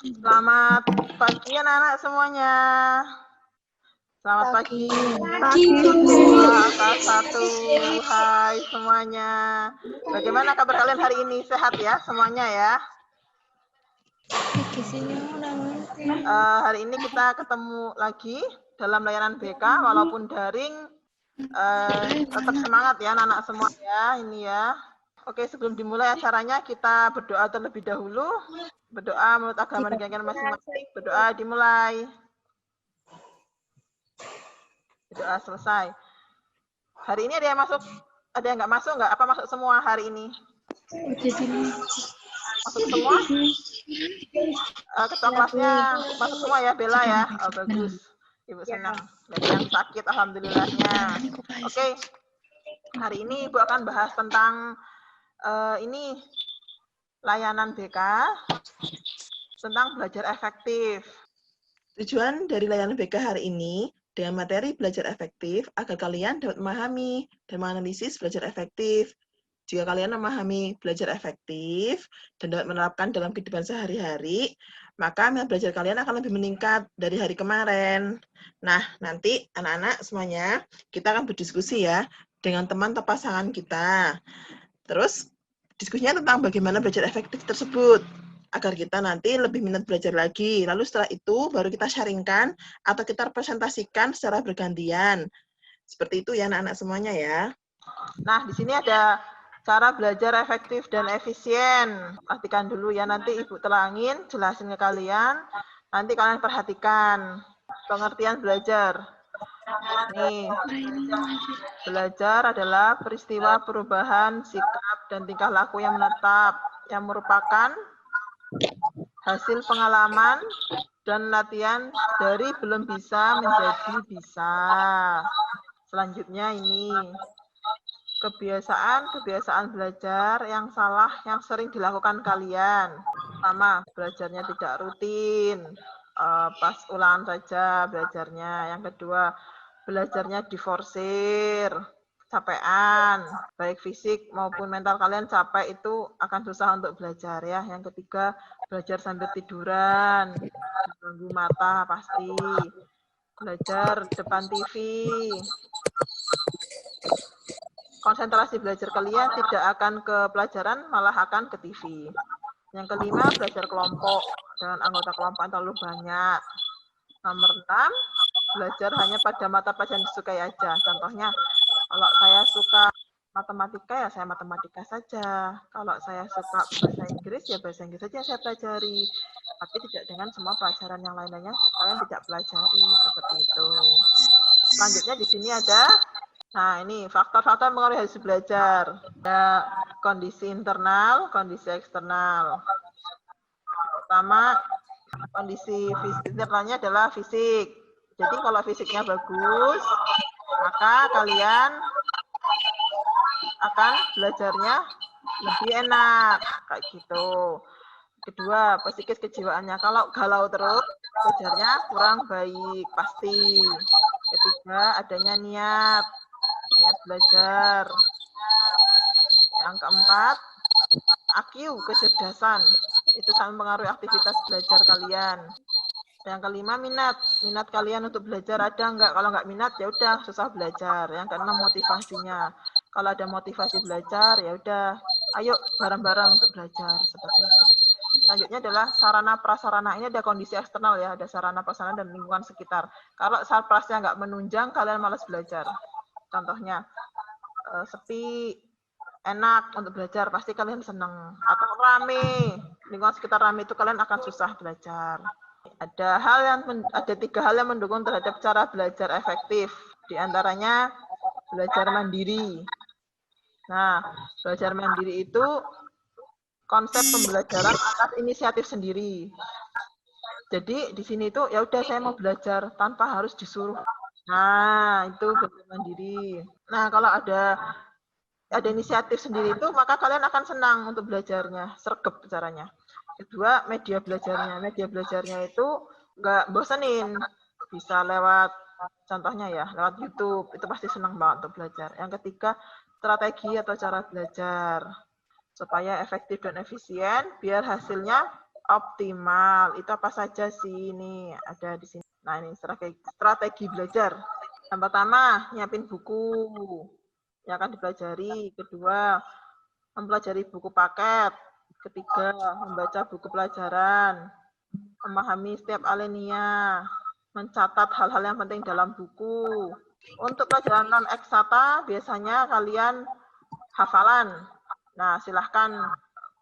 Selamat pagi anak-anak semuanya. Selamat pagi. Kelas 1. Hai semuanya. Bagaimana kabar kalian hari ini? Sehat ya semuanya ya? Hari ini kita ketemu lagi dalam layanan BK walaupun daring. Tetap semangat ya anak-anak semua ya ini ya. Oke, sebelum dimulai acaranya kita berdoa terlebih dahulu. Berdoa menurut agama negara masing-masing. Berdoa dimulai. Berdoa selesai. Hari ini ada yang masuk, ada yang nggak masuk nggak? Apa masuk semua hari ini? Masuk semua? Ketua kelasnya masuk semua ya, Bella ya. Oh, bagus. Ibu senang. Dari yang sakit, alhamdulillahnya. Oke. Hari ini Ibu akan bahas tentang ini layanan BK tentang belajar efektif. Tujuan dari layanan BK hari ini dengan materi belajar efektif agar kalian dapat memahami dan menganalisis belajar efektif. Jika kalian memahami belajar efektif dan dapat menerapkan dalam kehidupan sehari-hari, maka minat belajar kalian akan lebih meningkat dari hari kemarin. Nah, nanti anak-anak semuanya kita akan berdiskusi ya dengan teman atau pasangan kita. Terus diskusinya tentang bagaimana belajar efektif tersebut agar kita nanti lebih minat belajar lagi. Lalu setelah itu baru kita sharingkan atau kita presentasikan secara bergantian. Seperti itu ya anak-anak semuanya ya. Nah, di sini ada cara belajar efektif dan efisien. Perhatikan dulu ya, nanti Ibu telangin, jelasin ke kalian. Nanti kalian perhatikan pengertian belajar. Nih, belajar adalah peristiwa perubahan sikap dan tingkah laku yang menetap, yang merupakan hasil pengalaman dan latihan dari belum bisa menjadi bisa. Selanjutnya ini, kebiasaan belajar yang salah yang sering dilakukan kalian. Pertama, belajarnya tidak rutin, pas ulangan saja belajarnya. Yang kedua, belajarnya diforsir, capean, baik fisik maupun mental kalian capek itu akan susah untuk belajar ya. Yang ketiga, belajar sambil tiduran, ganggu mata pasti. Belajar depan TV. Konsentrasi belajar kalian tidak akan ke pelajaran, malah akan ke TV. Yang kelima, belajar kelompok dengan anggota kelompok yang terlalu banyak. Nomor 6, belajar hanya pada mata pelajaran disukai aja. Contohnya, kalau saya suka matematika, ya saya matematika saja. Kalau saya suka bahasa Inggris, ya bahasa Inggris saja yang saya pelajari. Tapi tidak dengan semua pelajaran yang lain-lainnya, kalian tidak pelajari. Seperti itu. Selanjutnya di sini ada, nah ini faktor-faktor mengaruhi hasil belajar. Ada kondisi internal, kondisi eksternal. Pertama, kondisi internalnya adalah fisik. Jadi kalau fisiknya bagus, maka kalian akan belajarnya lebih enak, kayak gitu. Kedua, psikis kejiwaannya. Kalau galau terus, belajarnya kurang baik, pasti. Ketiga, adanya niat belajar. Yang keempat, IQ, kecerdasan. Itu sangat mempengaruhi aktivitas belajar kalian. Yang kelima, minat kalian untuk belajar ada enggak? Kalau enggak minat ya udah susah belajar. Yang keenam, motivasinya. Kalau ada motivasi belajar ya udah ayo bareng-bareng untuk belajar seperti itu. Selanjutnya adalah sarana prasarana. Ini ada kondisi eksternal ya, ada sarana prasarana dan lingkungan sekitar. Kalau sarprasnya enggak menunjang, kalian malas belajar. Contohnya sepi, enak untuk belajar, pasti kalian senang. Atau rame, lingkungan sekitar rame itu kalian akan susah belajar. Ada 3 hal yang mendukung terhadap cara belajar efektif. Di antaranya belajar mandiri. Nah, belajar mandiri itu konsep pembelajaran atas inisiatif sendiri. Jadi di sini tuh ya udah saya mau belajar tanpa harus disuruh. Nah, itu belajar mandiri. Nah, kalau ada inisiatif sendiri itu, maka kalian akan senang untuk belajarnya, sergap caranya. Kedua, media belajarnya. Media belajarnya itu nggak bosenin. Bisa lewat, contohnya ya, lewat YouTube. Itu pasti senang banget untuk belajar. Yang ketiga, strategi atau cara belajar. Supaya efektif dan efisien, biar hasilnya optimal. Itu apa saja sih? Ini ada di sini. Nah, ini strategi belajar. Yang pertama, nyiapin buku yang akan dipelajari. Kedua, mempelajari buku paket. Ketiga, membaca buku pelajaran. Memahami setiap alinea. Mencatat hal-hal yang penting dalam buku. Untuk pelajaran non-eksata, biasanya kalian hafalan. Nah, silahkan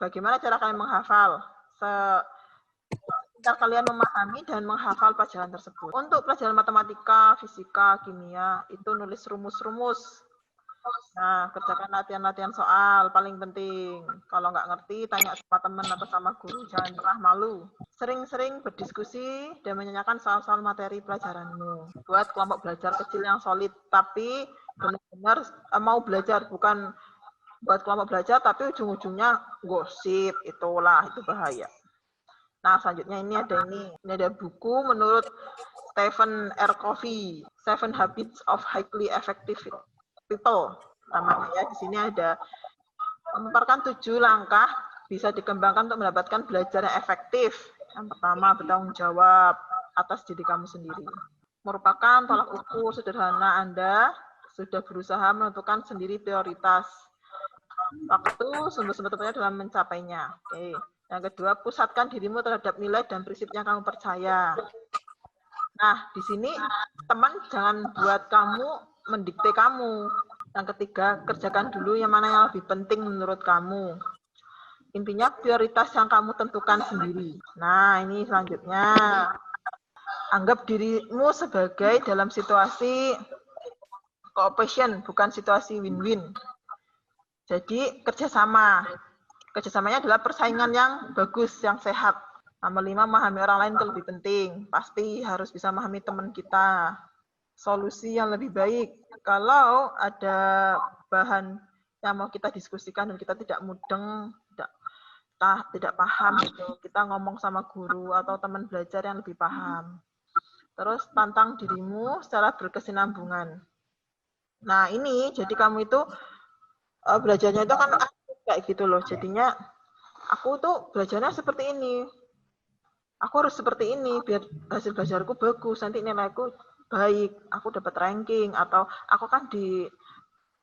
bagaimana cara kalian menghafal. Sebentar kalian memahami dan menghafal pelajaran tersebut. Untuk pelajaran matematika, fisika, kimia, itu nulis rumus-rumus. Nah, kerjakan latihan-latihan soal, paling penting. Kalau nggak ngerti, tanya sama teman atau sama guru, jangan pernah malu. Sering-sering berdiskusi dan menanyakan soal-soal materi pelajaranmu. Buat kelompok belajar kecil yang solid, tapi benar-benar mau belajar, bukan buat kelompok belajar, tapi ujung-ujungnya gosip, itulah, itu bahaya. Nah, selanjutnya ini ada buku menurut Stephen R. Covey, Seven Habits of Highly Effective People. Namanya ya, di sini ada memaparkan 7 langkah bisa dikembangkan untuk mendapatkan belajar yang efektif. Yang pertama, bertanggung jawab atas diri kamu sendiri. Merupakan tolak ukur sederhana Anda sudah berusaha menentukan sendiri prioritas waktu sumber-sumber terpenting dalam mencapainya. Oke. Yang kedua, pusatkan dirimu terhadap nilai dan prinsip yang kamu percaya. Nah, di sini teman jangan buat kamu mendikte kamu. Yang ketiga, kerjakan dulu yang mana yang lebih penting menurut kamu. Intinya prioritas yang kamu tentukan sendiri. Nah, ini selanjutnya. Anggap dirimu sebagai dalam situasi cooperation, bukan situasi win-win. Jadi, kerjasama. Kerjasamanya adalah persaingan yang bagus, yang sehat. Nomor 5, memahami orang lain itu lebih penting. Pasti harus bisa memahami teman kita. Solusi yang lebih baik. Kalau ada bahan yang mau kita diskusikan dan kita tidak mudeng, tidak paham, gitu, kita ngomong sama guru atau teman belajar yang lebih paham. Terus tantang dirimu secara berkesinambungan. Nah, ini jadi kamu itu belajarnya itu kan kayak gitu loh. Jadinya aku tuh belajarnya seperti ini. Aku harus seperti ini biar hasil belajarku bagus, nanti nilaiku baik, aku dapat ranking, atau aku kan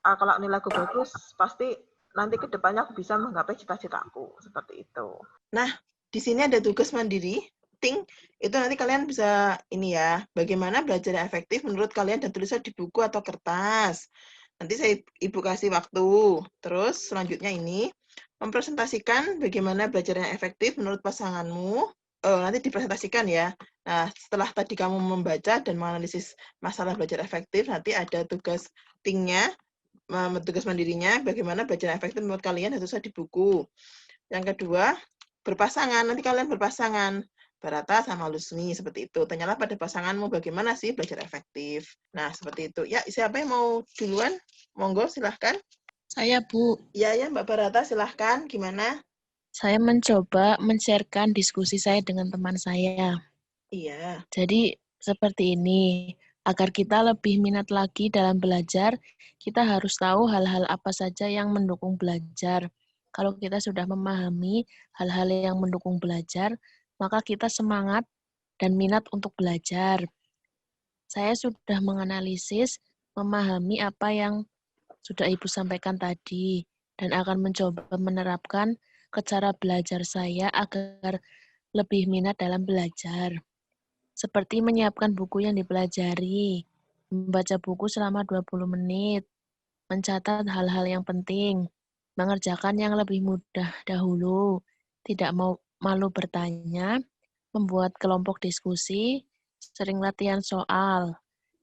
kalau nilaiku bagus pasti nanti ke depannya aku bisa menggapai cita-citaku, seperti itu. Nah, di sini ada tugas mandiri. Itu nanti kalian bisa ini ya, bagaimana belajar yang efektif menurut kalian dan tulisnya di buku atau kertas. Nanti Ibu kasih waktu. Terus selanjutnya ini, mempresentasikan bagaimana belajar yang efektif menurut pasanganmu. Nanti dipresentasikan ya. Nah, setelah tadi kamu membaca dan menganalisis masalah belajar efektif, nanti ada tugas tugas mandirinya, bagaimana belajar yang efektif menurut kalian, itu saja di buku. Yang kedua, berpasangan. Nanti kalian berpasangan. Barata sama Lusmi, seperti itu. Tanyalah pada pasanganmu bagaimana sih belajar efektif. Nah, seperti itu. Ya, siapa yang mau duluan? Monggo, silahkan. Saya, Bu. Ya, Mbak Barata, silahkan. Gimana? Saya mencoba men-sharekan diskusi saya dengan teman saya. Iya. Jadi, seperti ini. Agar kita lebih minat lagi dalam belajar, kita harus tahu hal-hal apa saja yang mendukung belajar. Kalau kita sudah memahami hal-hal yang mendukung belajar, maka kita semangat dan minat untuk belajar. Saya sudah menganalisis, memahami apa yang sudah Ibu sampaikan tadi, dan akan mencoba menerapkan ke cara belajar saya agar lebih minat dalam belajar. Seperti menyiapkan buku yang dipelajari, membaca buku selama 20 menit, mencatat hal-hal yang penting, mengerjakan yang lebih mudah dahulu, tidak mau malu bertanya, membuat kelompok diskusi, sering latihan soal.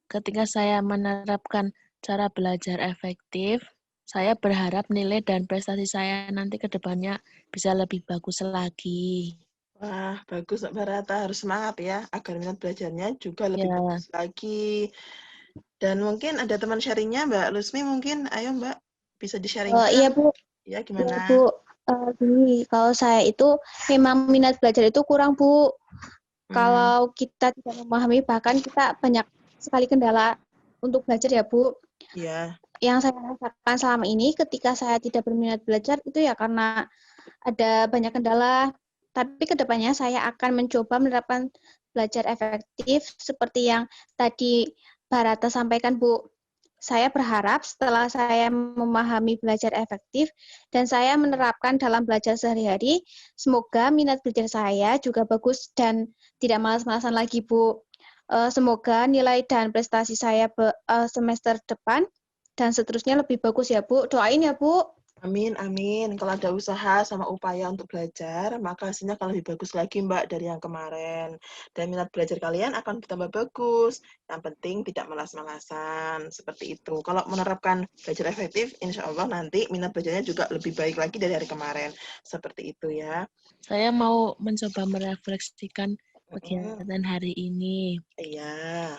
Ketika saya menerapkan cara belajar efektif, saya berharap nilai dan prestasi saya nanti ke depannya bisa lebih bagus lagi. Wah, bagus Mbak Barata. Harus semangat ya, agar minat belajarnya juga lebih bagus lagi. Dan mungkin ada teman sharingnya Mbak Lusmi mungkin. Ayo Mbak, bisa di-sharingkan. Iya, Bu. Ya, gimana? Ya, Bu. Gini, kalau saya itu memang minat belajar itu kurang, Bu. Kalau kita tidak memahami, bahkan kita banyak sekali kendala untuk belajar ya, Bu. Iya. Yang saya rasakan selama ini ketika saya tidak berminat belajar itu ya karena ada banyak kendala. Tapi kedepannya saya akan mencoba menerapkan belajar efektif seperti yang tadi Barata sampaikan, Bu. Saya berharap setelah saya memahami belajar efektif dan saya menerapkan dalam belajar sehari-hari, semoga minat belajar saya juga bagus dan tidak malas-malasan lagi, Bu. Semoga nilai dan prestasi saya semester depan dan seterusnya lebih bagus ya, Bu. Doain ya, Bu. Amin, amin. Kalau ada usaha sama upaya untuk belajar, maka hasilnya akan lebih bagus lagi, Mbak, dari yang kemarin. Dan minat belajar kalian akan bertambah bagus. Yang penting tidak malas-malasan. Seperti itu. Kalau menerapkan belajar efektif, insya Allah nanti minat belajarnya juga lebih baik lagi dari hari kemarin. Seperti itu ya. Saya mau mencoba merefleksikan kegiatan hari ini Iya,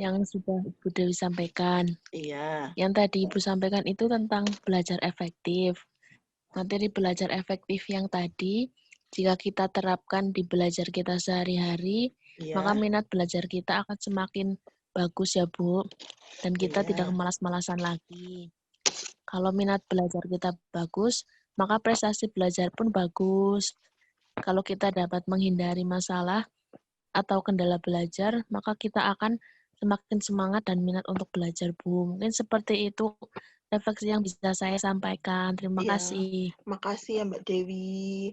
yang sudah Ibu Dewi sampaikan. iya. Yang tadi Ibu sampaikan itu tentang belajar efektif. Materi belajar efektif yang tadi, jika kita terapkan di belajar kita sehari-hari, Iya. maka minat belajar kita akan semakin bagus ya, Bu. Dan kita Iya. tidak malas-malasan lagi. Kalau minat belajar kita bagus, maka prestasi belajar pun bagus. Kalau kita dapat menghindari masalah atau kendala belajar, maka kita akan semakin semangat dan minat untuk belajar, Bu. Mungkin seperti itu refleksi yang bisa saya sampaikan. Terima Iya. kasih. Makasih ya Mbak Dewi.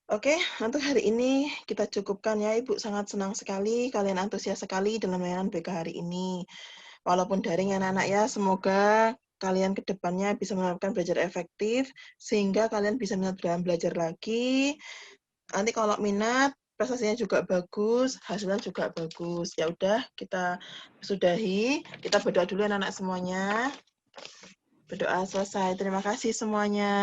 Oke, untuk hari ini kita cukupkan ya. Ibu sangat senang sekali, kalian antusias sekali dalam layanan BK hari ini. Walaupun daring anak-anak ya, semoga kalian ke depannya bisa menerapkan belajar efektif, sehingga kalian bisa minat dalam belajar lagi. Nanti kalau minat, prestasinya juga bagus, hasilnya juga bagus. Ya udah, kita sudahi. Kita berdoa dulu anak-anak semuanya. Berdoa selesai. Terima kasih semuanya.